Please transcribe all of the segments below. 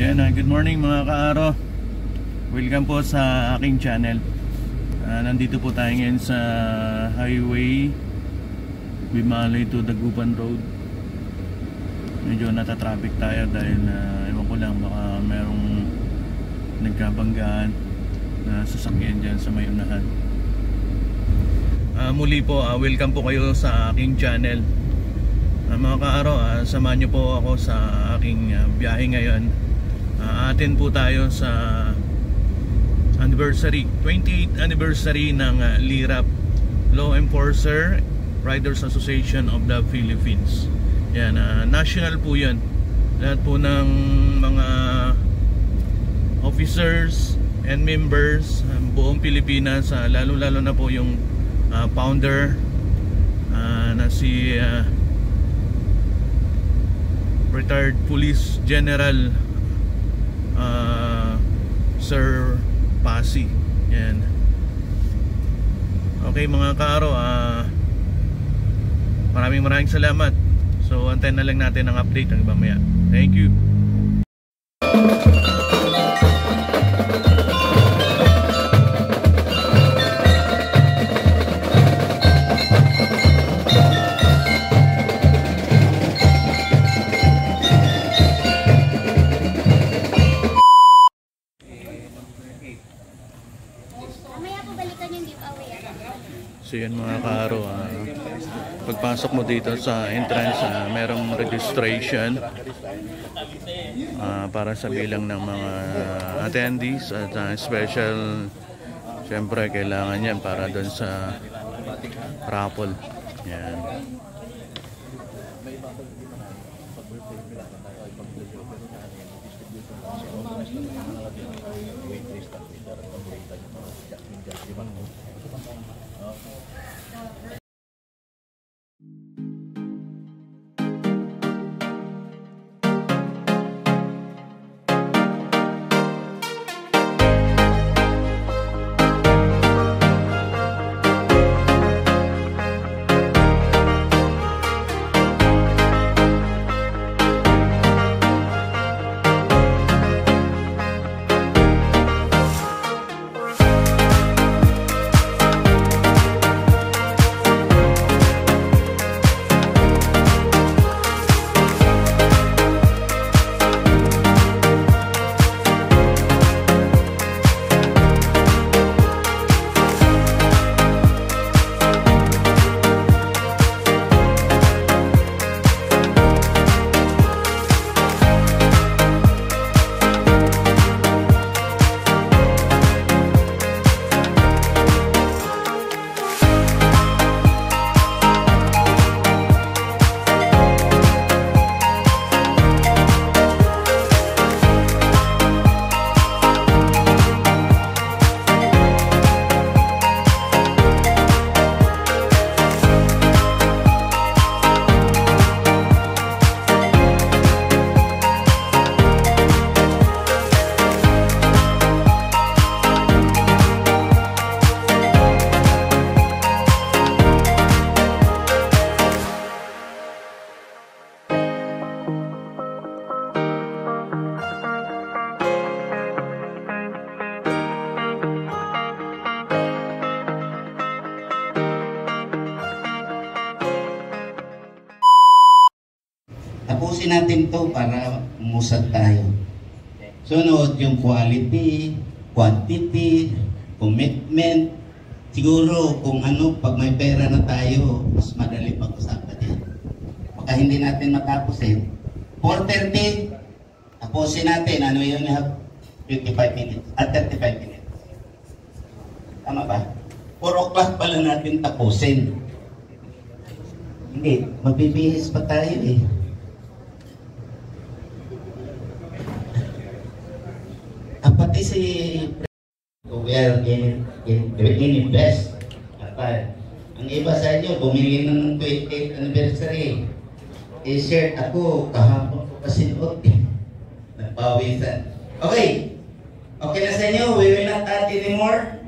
Yan, good morning mga kaaro. Welcome po sa aking channel. Nandito po tayo ngayon sa highway Bimali to Dagupan Road. Medyo nata-traffic tayo dahil ewan ko lang, baka merong nagkabanggaan na sasakyan dyan sa may unahan. Muli po, welcome po kayo sa aking channel. Mga kaaro, samahan nyo po ako sa aking biyahe ngayon. Atin po tayo sa anniversary, 28th anniversary ng LIRAP, Law Enforcer Riders Association of the Philippines. Yan, national po yan. Lahat po ng mga officers and members buong Pilipinas, lalo-lalo na po yung founder na si retired Police General Sir Pasi. Yan. Okay mga kaaro, maraming salamat. So antayin na lang natin ang update ng mamaya. Thank you. So yan mga kaaro, pagpasok mo dito sa entrance, merong registration para sa bilang ng mga attendees at special, syempre kailangan yan para doon sa raffle. Yan. Tapusin natin to para umusad tayo. Sunod yung quality, quantity, commitment. Siguro kung ano, pag may pera na tayo, mas madali pag-usapan yan. Baka hindi natin matapos eh. 4:30, tapusin natin. Ano yun? 55 minutes at 35 minutes. Tama ba? 4 o'clock pala natin tapusin. Hindi, mabibihis pa tayo eh. Pati si we are in-invest. Ang iba sa inyo, bumili na ng 28th anniversary. I-share ako, kahapon ko kasi noot eh. Nagpawisan. Okay. Okay na sa inyo, we will not add anymore.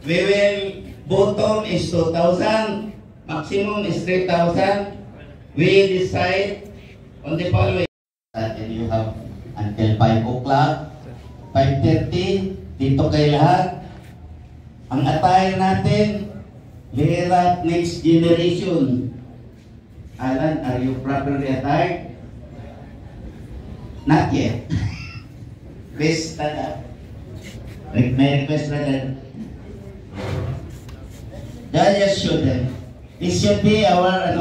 We will, bottom is 2,000. Maximum is 3,000. We decide on the following. And you have until 5 o'clock. 5:30, dito kayo lahat. Ang attire natin, Lerap Next Generation. Alan, are you properly attired? Not yet. Please stand up. May request brother. Just show them. This should be our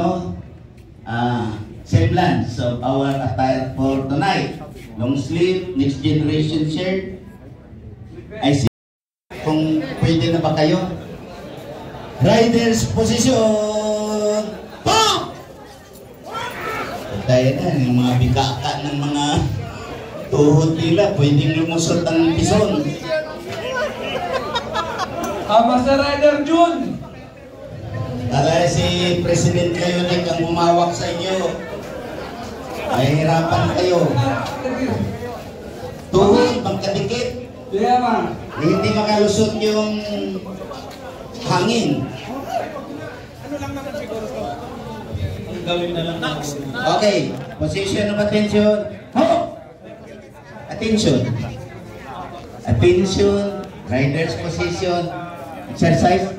semblance of our attire for tonight. Long sleeve, Next Generation shirt. I see. Kung pwede na ba kayo? Riders position! Boom! Dahil na, yung mga bigaka ng mga tuhod nila, pwedeng lumusot ang pison. Master Rider Jun! Tala si President Leonic ang umawak sa inyo. Mahirapan kayo. Tuhod, magkadikit. Kaya ma. Hindi makalusot yung hangin. Gawin na lang. Okay, position of attention. Ho! Attention. Attention. Rider's position. Exercise.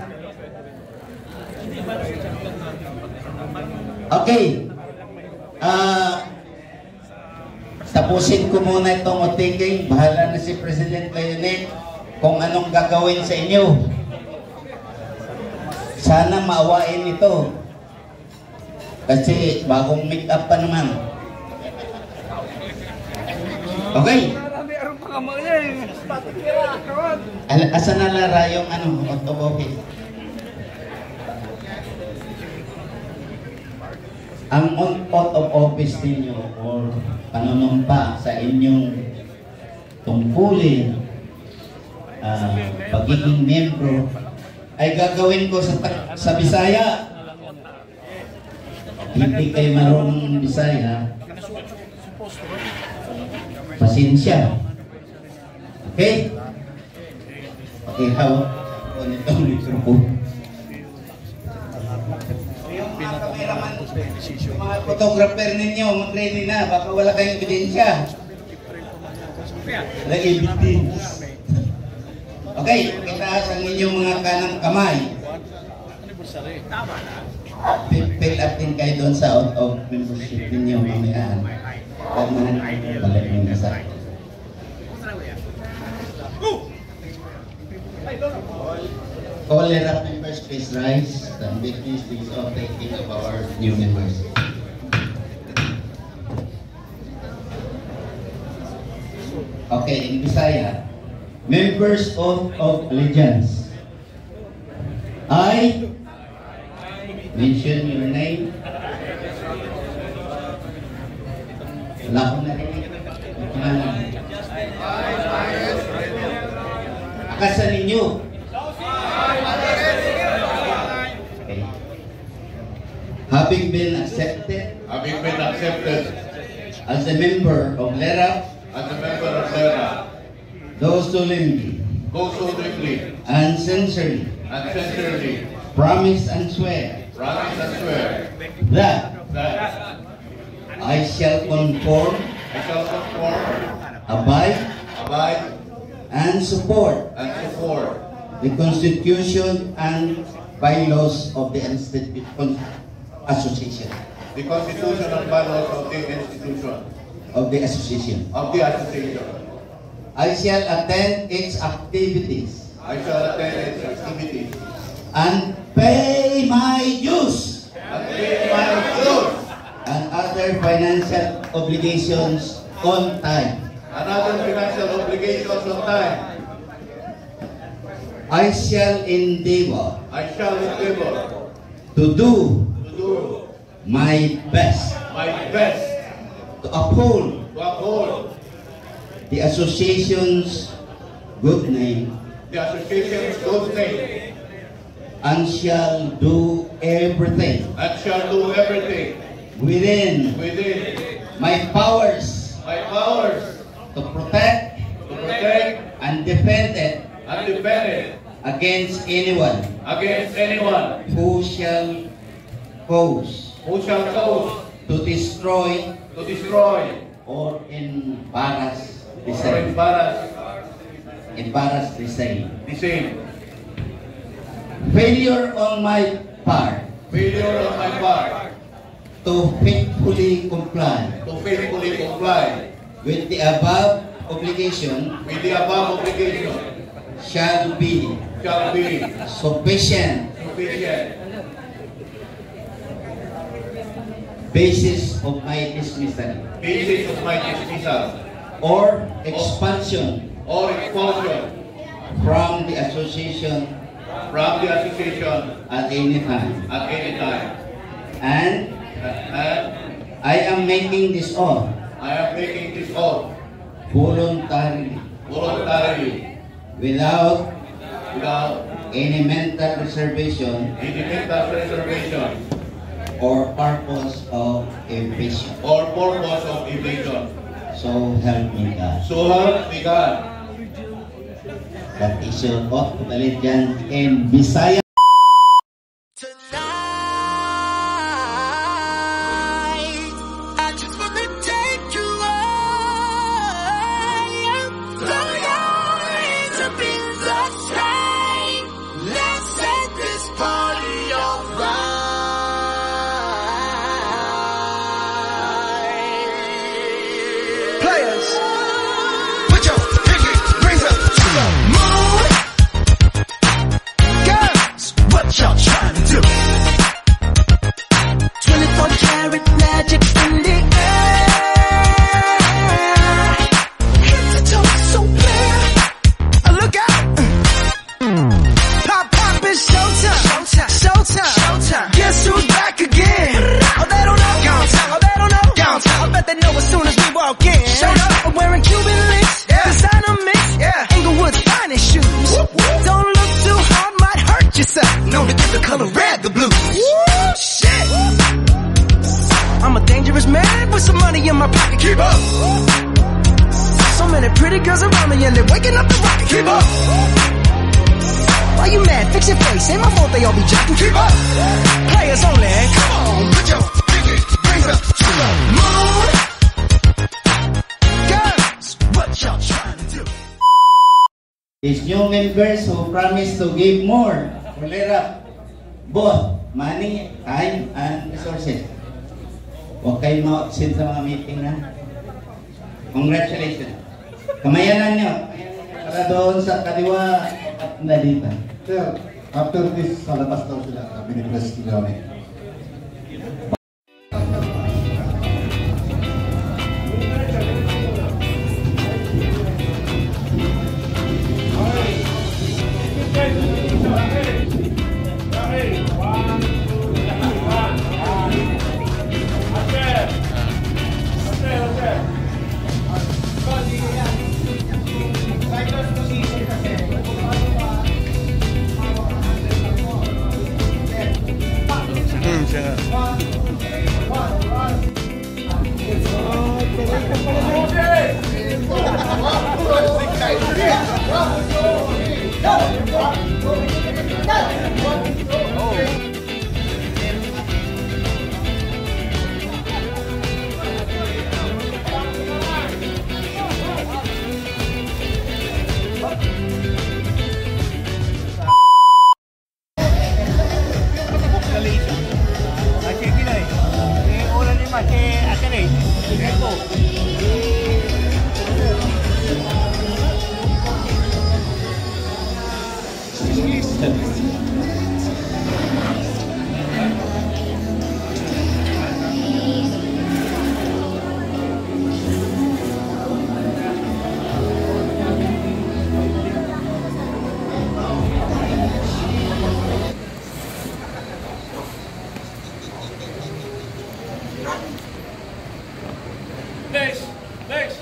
Okay. Tapusin ko muna itong otinging. Bahala na si President Leonic kung anong gagawin sa inyo. Sana maawain ito. Kasi bagong make up pa naman. Okay. Asa na lara yung auto office? Ang out of office ninyo or panunumpa sa inyong tungkulin, pagiging membro, ay gagawin ko sa Bisaya. Hindi kayo marunong Bisaya, pasensya. Okay? Okay, hawak ko nitong mikrofon. Yung mga photographer ninyo, mag-ready na, baka wala kayong ebidensya. Walang evidence. Okay, itaas ang inyong mga kanang kamay. Fill up din kayo doon sa out of membership ninyo mamaya. Permanent balik ng nasa. All Lerap members, please rise. The witness is of taking of our new members. Okay, in Bisaya, members of allegiance. I mention your name. Wala akong narinig. Akasan ninyo. Okay. Having been accepted as a member of Lerap, those solemnly and sincerely promise and swear that I shall conform, abide, and support the Constitution and bylaws of the association. The Constitution and bylaws of the institution. Of the association. I shall attend its activities. And pay my dues. And other financial obligations on time. I shall endeavor to do my best to uphold the association's good name and shall do everything within my powers to protect and defend it against anyone who shall cause to destroy or embarrass the or same. embarrass The same. the same. Failure on my part Failure on my part to faithfully comply to faithfully comply with the above obligation with the above obligation shall be shall be sufficient sufficient basis of my dismissal basis of my dismissal or expulsion or expulsion from the association from the association at any time. at any time. And And I am making this oath I am making this oath voluntarily voluntarily without without any mental reservation any mental reservation or purpose of evasion. or purpose of evasion. So help me God. So help me God. That is your oath of allegiance in Bisaya. Tonight, I just wanna take you high. Throw your hands up in the sky. Let's set this party on fire. Players, put your pinky rings up to the moon. Girls, what y'all trying to do? 24 karat magic in the air. Head to toe so clear. Look out. Pop, pop, it's showtime. Showtime. Showtime. Showtime. Guess who's back again? Oh, they don't know. Downtown. Oh, they don't know. Downtown. I bet they know as soon as we walk in. Showed up. I'm wearing Cuban links. Yeah. Designer mix. Yeah. Inglewood's finest shoes. Whoop, whoop. Don't look too hard, might hurt yourself. Known to give the color red the blues. Woo, shit. I'm a dangerous man with some money in my pocket. Keep up. So many pretty girls around me and they're waking up the rocket. Keep up. Why you mad? Fix your face. Ain't my fault they all be jacking. Keep up. Players only. Come on, put your pinky rings up to the moon. Girls, what y'all trying to do? These new members who promise to give more will let up both money, time, and resources. Huwag kayong ma-absent sa mga meeting na. Congratulations. Kamayanan nyo. Para doon sa kaliwa at dito. Sir, after this, sa labas daw sila, binipress nila kami. Next.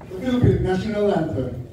The Philippine National Anthem.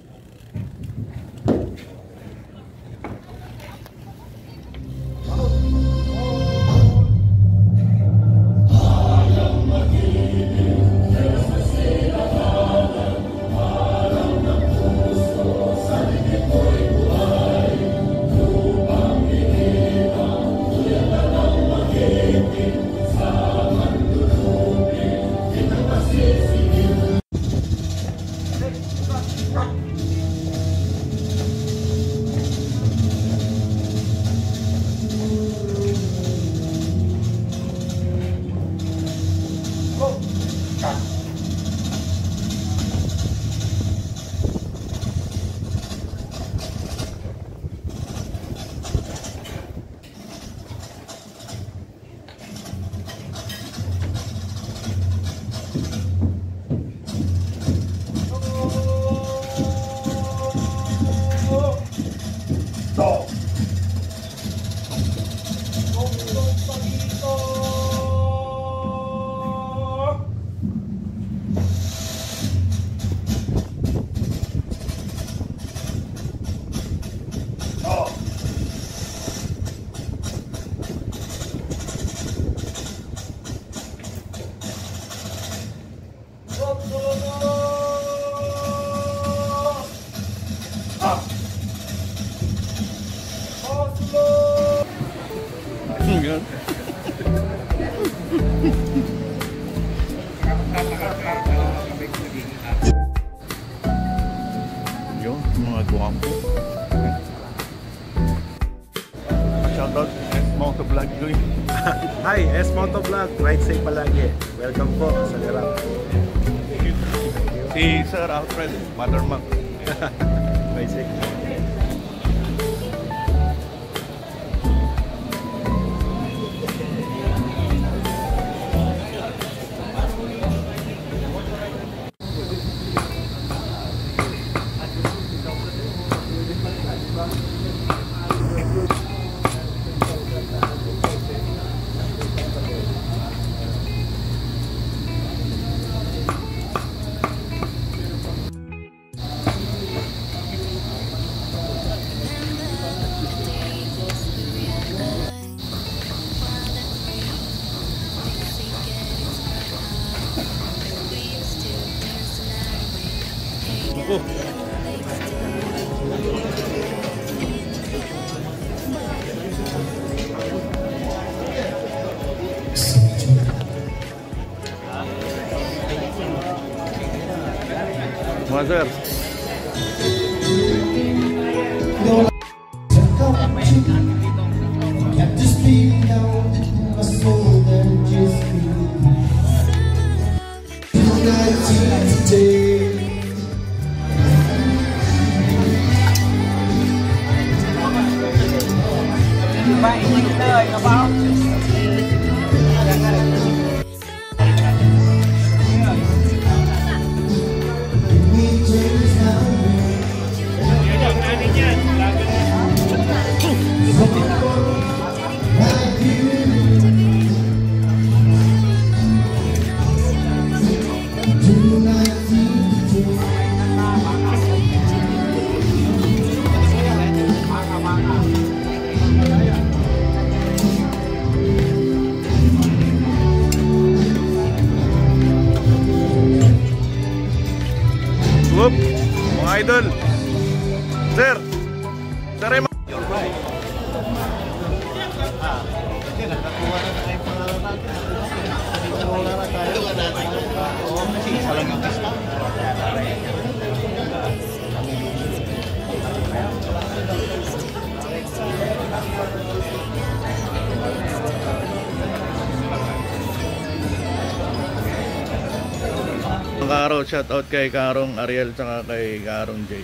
Yun. Yun, mga guwampo. Shoutout S-Motovlog Joy. Hi, S-Motovlog. Ride safe palagi. Welcome po sa Lirap. Si Sir Alfred, Mother Monk. Ride safe. Mga sir. Kept this feeling down in my soul that just feels today. Whoop, mga idol. Sir. Sir, Karo, shout out kay Karong Ariel tsaka kay Karong Jay.